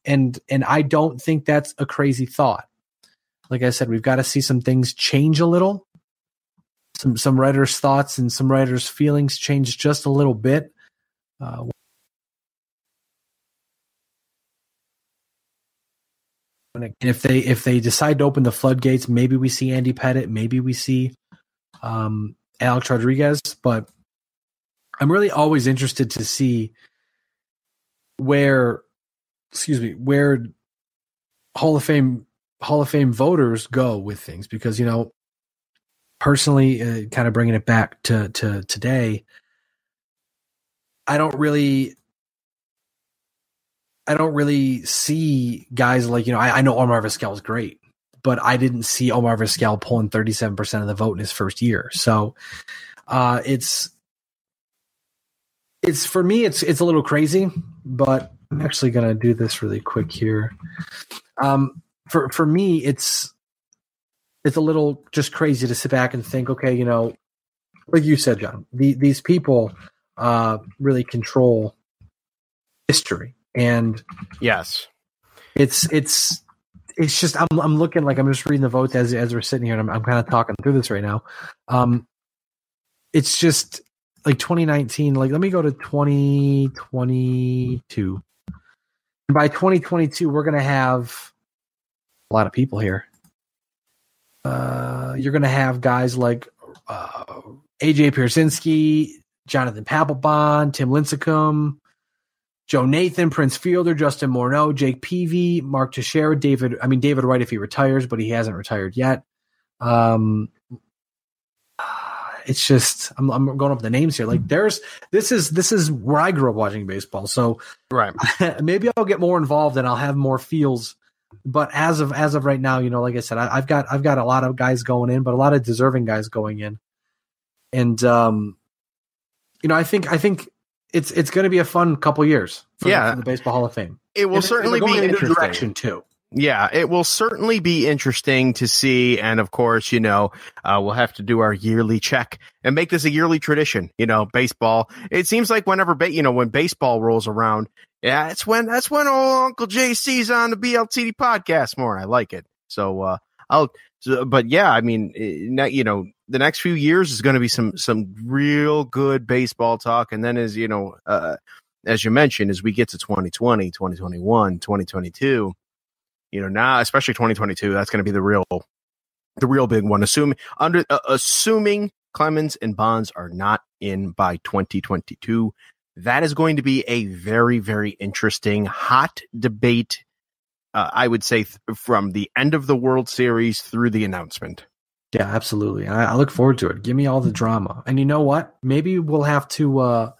And I don't think that's a crazy thought. Like I said, we've got to see some things change a little. Some writers' thoughts and some writers' feelings change just a little bit. If they decide to open the floodgates, maybe we see Andy Pettitte, maybe we see Alex Rodriguez. But I'm really always interested to see where Hall of Fame voters go with things, because personally, kind of bringing it back to today, I don't really see guys like, I know Omar Vizquel is great, but I didn't see Omar Vizquel pulling 37% of the vote in his first year. So it's for me, it's a little crazy, but I'm actually going to do this really quick here. For me, it's a little just crazy to sit back and think, okay, like you said, John, these people really control history. And
yes,
it's just, I'm looking, like, I'm just reading the votes as we're sitting here, and I'm kind of talking through this right now. It's just like 2019, like, let me go to 2022. And by 2022, we're going to have a lot of people here. You're going to have guys like AJ Pierzynski, Jonathan Papelbon, Tim Lincecum, Joe Nathan, Prince Fielder, Justin Morneau, Jake Peavy, Mark Teixeira, David Wright if he retires, but he hasn't retired yet. It's just, I'm going up the names here. Like, this is where I grew up watching baseball. So
right,
maybe I'll get more involved and I'll have more feels. But as of right now, like I said, I've got a lot of guys going in, but a lot of deserving guys going in. And I think it's going to be a fun couple years for the Baseball Hall of Fame.
It will certainly be interesting.
Direction too.
Yeah, it will certainly be interesting to see. And of course, we'll have to do our yearly check and make this a yearly tradition. Baseball. It seems like whenever, when baseball rolls around, that's when old Uncle JC's on the BLTD podcast more. I like it. So, but yeah, I mean, the next few years is going to be some real good baseball talk. And then as you mentioned, as we get to 2020, 2021, 2022, now, especially 2022, that's going to be the real big one. Assuming Clemens and Bonds are not in by 2022, that is going to be a very, very interesting, hot debate I would say from the end of the World Series through the announcement.
Yeah, absolutely. I look forward to it. Give me all the drama. And you know what? Maybe we'll have to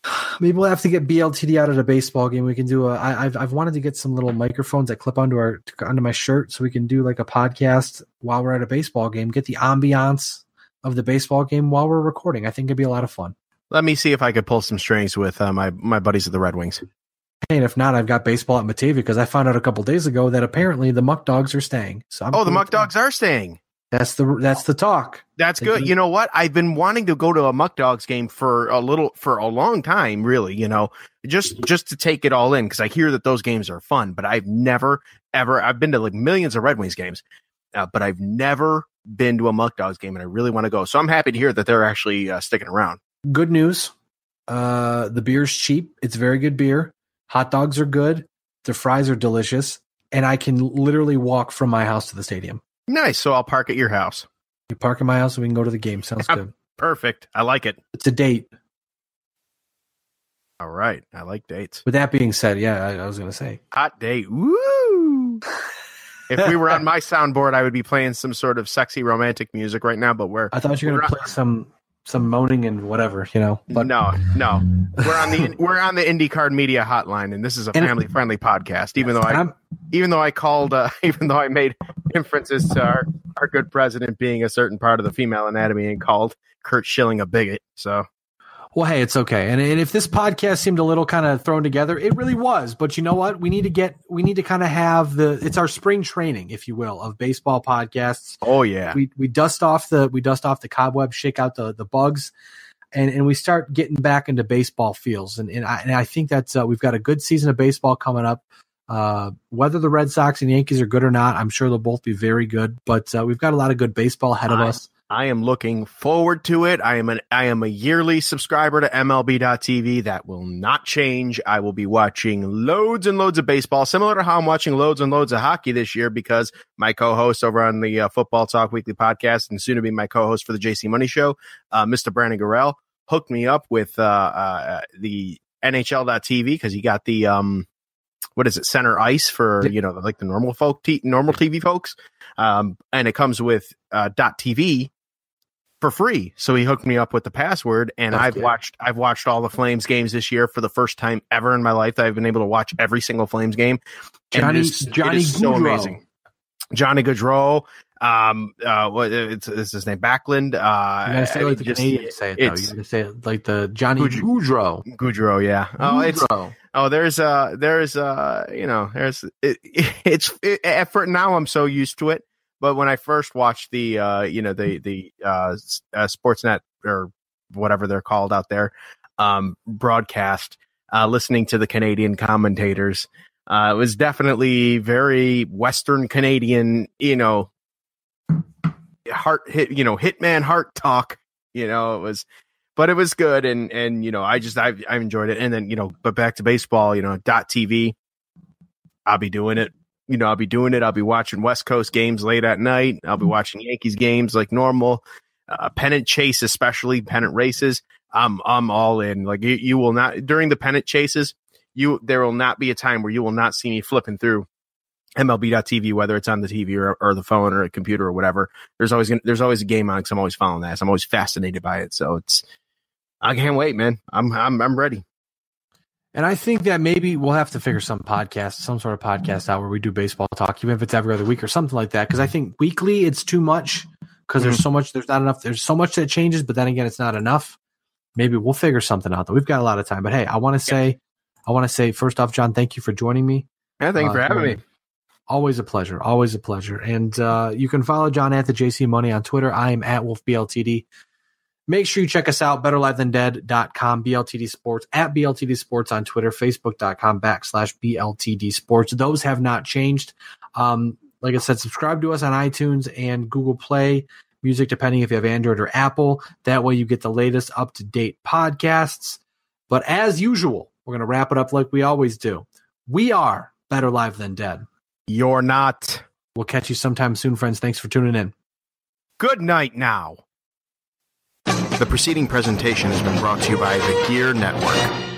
get BLTD out at a baseball game. We can do I've wanted to get some little microphones that clip onto my shirt so we can do like a podcast while we're at a baseball game, get the ambiance of the baseball game while we're recording. I think it'd be a lot of fun.
Let me see if I could pull some strings with my buddies at the Red Wings.
And if not, I've got baseball at Matavia because I found out a couple days ago that apparently the Muck Dogs are staying. So
the Muck Dogs are staying.
That's the talk.
That's good. You know what? I've been wanting to go to a Muck Dogs game for a long time, really, just to take it all in because I hear that those games are fun, but I've never, ever, I've been to like millions of Red Wings games, but I've never been to a Muck Dogs game and I really want to go. So I'm happy to hear that they're actually sticking around. Good
news. The beer's cheap. It's very good beer. Hot dogs are good. The fries are delicious. And I can literally walk from my house to the stadium.
Nice. So I'll park at your house.
You park at my house and we can go to the game. Sounds good.
Perfect. I like it.
It's a date.
All right. I like dates.
With that being said, yeah, I was going to say.
Hot date. Woo! If we were on my soundboard, I would be playing some sort of sexy romantic music right now, but
I thought you were going to play some moaning and whatever, But
no. We're on the IndyCar Media Hotline, and this is a family-friendly podcast. Even though I made inferences to our good president being a certain part of the female anatomy and called Kurt Schilling a bigot. So,
well, hey, it's okay. And if this podcast seemed a little kind of thrown together, it really was. But you know what? We need to kind of have it's our spring training, if you will, of baseball podcasts.
Oh yeah.
We dust off the cobweb, shake out the bugs, and we start getting back into baseball feels. And I think that we've got a good season of baseball coming up. Whether the Red Sox and Yankees are good or not, I'm sure they'll both be very good. But we've got a lot of good baseball ahead of us.
I am looking forward to it. I am a yearly subscriber to MLB.TV. That will not change. I will be watching loads and loads of baseball, similar to how I'm watching loads and loads of hockey this year because my co-host over on the Football Talk Weekly podcast and soon to be my co-host for the JC Money Show, Mr. Brandon Garrell, hooked me up with the NHL.TV because he got the center ice for like the normal TV folks, and it comes with .TV for free. So he hooked me up with the password, and I've watched all the Flames games this year for the first time ever in my life. I've been able to watch every single Flames game.
Johnny so amazing.
Johnny Gaudreau. What is his name? Backlund.
You gotta say it like the Canadians say it, though. You gotta say it like the Johnny Gaudreau.
Gaudreau, yeah. For now I'm so used to it. But when I first watched the Sportsnet or whatever they're called out there, broadcast, listening to the Canadian commentators, it was definitely very Western Canadian, hitman heart talk, it was, but it was good. And I enjoyed it. And then, but back to baseball, .TV, I'll be doing it. I'll be watching West Coast games late at night. I'll be watching Yankees games like normal, pennant chase, especially pennant races. I'm all in. Like you will not during the pennant chases. There will not be a time where you will not see me flipping through MLB.TV, whether it's on the TV or the phone or a computer or whatever. There's always a game on because I'm always following that. So I'm always fascinated by it. So I can't wait, man. I'm ready.
And I think that maybe we'll have to figure some sort of podcast out where we do baseball talk, even if it's every other week or something like that. Because I think weekly it's too much because there's so much that changes, but then again, it's not enough. Maybe we'll figure something out though. We've got a lot of time, but hey, I want to say first off, John, thank you for joining me.
Yeah, thank you for having me.
Always a pleasure. Always a pleasure. And you can follow John at the JC Money on Twitter. I am at Wolfe BLTD. Make sure you check us out, betterlivethandead.com, BLTD Sports, at BLTD Sports on Twitter, facebook.com/BLTD Sports. Those have not changed. Like I said, subscribe to us on iTunes and Google Play Music, depending if you have Android or Apple. That way you get the latest up-to-date podcasts. But as usual, we're going to wrap it up like we always do. We are Better Live Than Dead.
You're not.
We'll catch you sometime soon, friends. Thanks for tuning in.
Good night now. The preceding presentation has been brought to you by the GERE Network.